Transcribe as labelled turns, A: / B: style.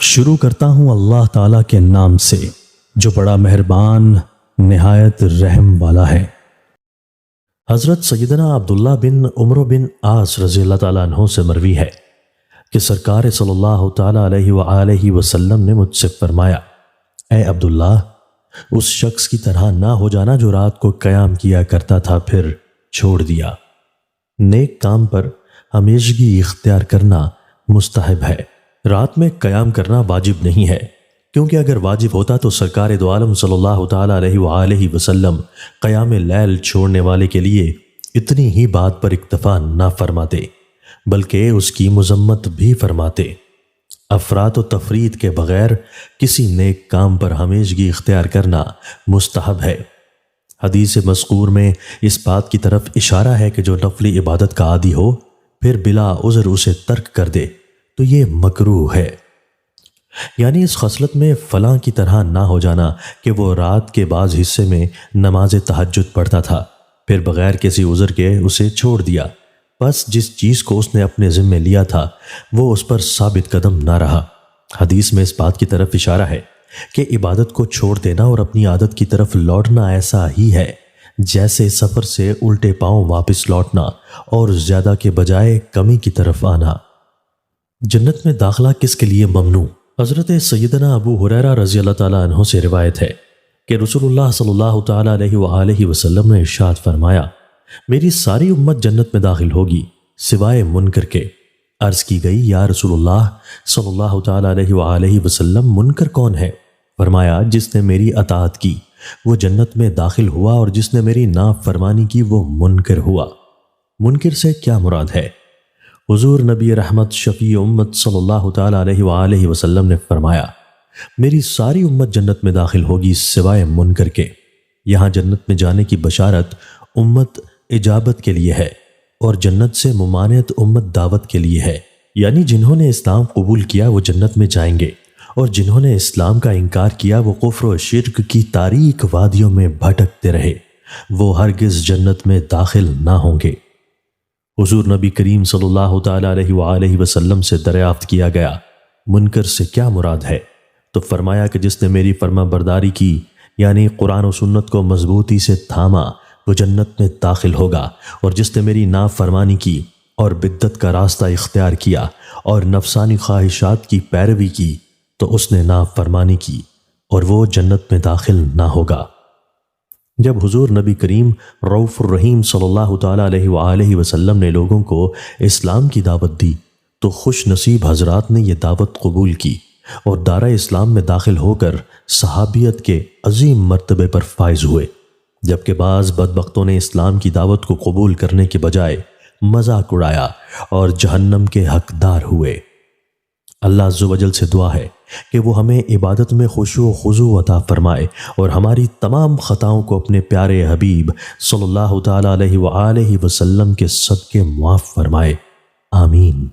A: شروع کرتا ہوں اللہ تعالیٰ کے نام سے جو بڑا مہربان نہایت رحم والا ہے۔ حضرت سیدنا عبداللہ بن عمرو بن عاص رضی اللہ تعالیٰ عنہ سے مروی ہے کہ سرکار صلی اللہ تعالیٰ علیہ وآلہ وسلم نے مجھ سے فرمایا، اے عبداللہ، اس شخص کی طرح نہ ہو جانا جو رات کو قیام کیا کرتا تھا پھر چھوڑ دیا۔ نیک کام پر ہمیشگی اختیار کرنا مستحب ہے۔ رات میں قیام کرنا واجب نہیں ہے، کیونکہ اگر واجب ہوتا تو سرکار دو عالم صلی اللہ تعالیٰ علیہ وآلہ وسلم قیام لیل چھوڑنے والے کے لیے اتنی ہی بات پر اکتفا نہ فرماتے بلکہ اس کی مذمت بھی فرماتے۔ افراط و تفرید کے بغیر کسی نیک کام پر ہمیشگی اختیار کرنا مستحب ہے۔ حدیث مذکور میں اس بات کی طرف اشارہ ہے کہ جو نفلی عبادت کا عادی ہو پھر بلا عذر اسے ترک کر دے تو یہ مکروہ ہے، یعنی اس خصلت میں فلاں کی طرح نہ ہو جانا کہ وہ رات کے بعض حصے میں نماز تہجد پڑھتا تھا پھر بغیر کسی عذر کے اسے چھوڑ دیا، بس جس چیز کو اس نے اپنے ذمہ لیا تھا وہ اس پر ثابت قدم نہ رہا۔ حدیث میں اس بات کی طرف اشارہ ہے کہ عبادت کو چھوڑ دینا اور اپنی عادت کی طرف لوٹنا ایسا ہی ہے جیسے سفر سے الٹے پاؤں واپس لوٹنا اور زیادہ کے بجائے کمی کی طرف آنا۔ جنت میں داخلہ کس کے لیے ممنوع؟ حضرت سیدنا ابو ہریرہ رضی اللہ تعالیٰ عنہ سے روایت ہے کہ رسول اللہ صلی اللہ تعالیٰ علیہ وآلہ وسلم نے ارشاد فرمایا، میری ساری امت جنت میں داخل ہوگی سوائے منکر کے۔ عرض کی گئی، یا رسول اللہ صلی اللہ تعالیٰ علیہ وآلہ وسلم منکر کون ہے؟ فرمایا، جس نے میری اطاعت کی وہ جنت میں داخل ہوا اور جس نے میری نافرمانی کی وہ منکر ہوا۔ منکر سے کیا مراد ہے؟ حضور نبی رحمت شفیع امت صلی اللہ تعالیٰ علیہ وآلہ وسلم نے فرمایا، میری ساری امت جنت میں داخل ہوگی سوائے منکر کے۔ یہاں جنت میں جانے کی بشارت امت اجابت کے لیے ہے اور جنت سے ممانعت امت دعوت کے لیے ہے، یعنی جنہوں نے اسلام قبول کیا وہ جنت میں جائیں گے اور جنہوں نے اسلام کا انکار کیا وہ کفر و شرک کی تاریک وادیوں میں بھٹکتے رہے، وہ ہرگز جنت میں داخل نہ ہوں گے۔ حضور نبی کریم صلی اللہ تعالیٰ علیہ وآلہ وسلم سے دریافت کیا گیا، منکر سے کیا مراد ہے؟ تو فرمایا کہ جس نے میری فرما برداری کی یعنی قرآن و سنت کو مضبوطی سے تھاما وہ جنت میں داخل ہوگا، اور جس نے میری نافرمانی کی اور بدعت کا راستہ اختیار کیا اور نفسانی خواہشات کی پیروی کی تو اس نے نافرمانی کی اور وہ جنت میں داخل نہ ہوگا۔ جب حضور نبی کریم رؤوف الرحیم صلی اللہ تعالیٰ علیہ وآلہ وسلم نے لوگوں کو اسلام کی دعوت دی تو خوش نصیب حضرات نے یہ دعوت قبول کی اور دارہ اسلام میں داخل ہو کر صحابیت کے عظیم مرتبے پر فائز ہوئے، جبکہ بعض بدبختوں نے اسلام کی دعوت کو قبول کرنے کے بجائے مذاق اڑایا اور جہنم کے حقدار ہوئے۔ اللہ عز و جل سے دعا ہے کہ وہ ہمیں عبادت میں خشوع و خضوع عطا فرمائے اور ہماری تمام خطاؤں کو اپنے پیارے حبیب صلی اللہ تعالیٰ علیہ وآلہ وسلم کے صدقے معاف فرمائے، آمین۔